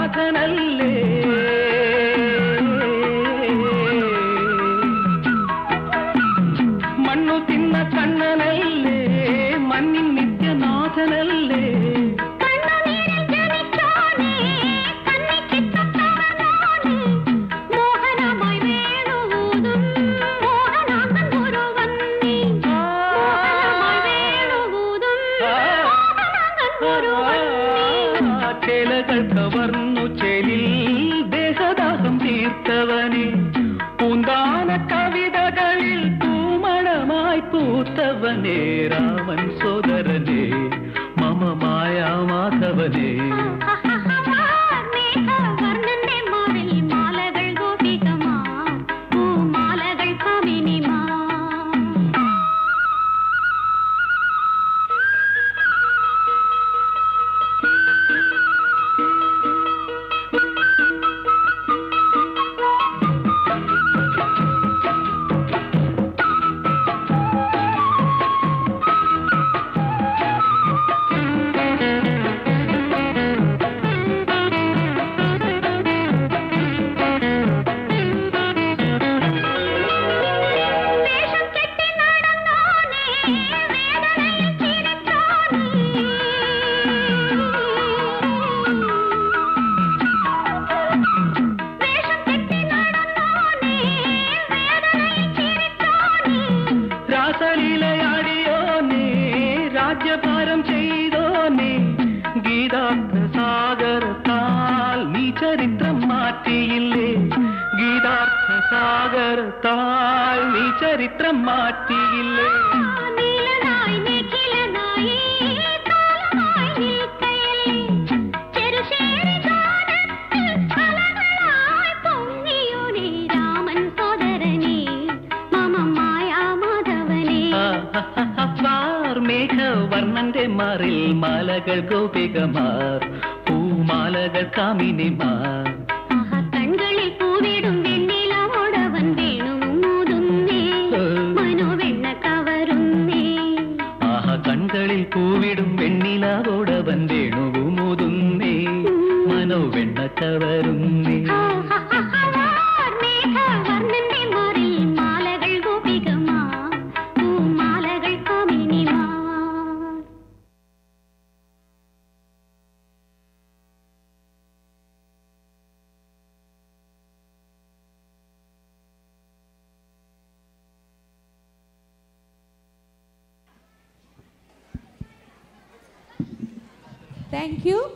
നിത്യനാഥനല്ലേ മണ്ണു തിന്ന കണ്ണനല്ലേ മണ്ണിൻ നിത്യനാഥനല്ലേ ചേലകൾ കവർന്നു ചേലിൽ ദേശദാഹം തീർത്തവനെ പൂന്താന കവിതകളിൽ പൂമണമായി പൂത്തവനെ രാമൻ സോദരനെ മമ മായാ മാധവനെ രാസലീലയാടിയോനെ രാജ്യഭാരം ചെയ്തോനെ ഗീതാർത്ഥ സാഗരത്താൽ നീ ചരിത്രം മാറ്റിയില്ലേ ഗീതാർത്ഥ സാഗരത്താൽ നീ ചരിത്രം മാറ്റിയില്ലേ മേഘവർണ്ണന്റെ മാറിൽ മാലകൾ ഗോപികമാർ പൂമാലകൾ കാമിനിമാർ കൺകളിൽ പൂവിടും വെണ്ണിലാവോടവൻ വേണുമൂതുന്നേ മനോവെണ്ണ കവരുന്നേ ആഹ കൺകളിൽ പൂവിടും വെണ്ണിലാവോടവൻ വേണുമൂതുന്നേ മനോവെണ്ണ കവരുന്നേ മേഘവർണ്ണന്റെ മാറിൽ മാലകൾ ഗോപികമാർ പൂമാലകൾ കാമിനിമാർ. Thank you.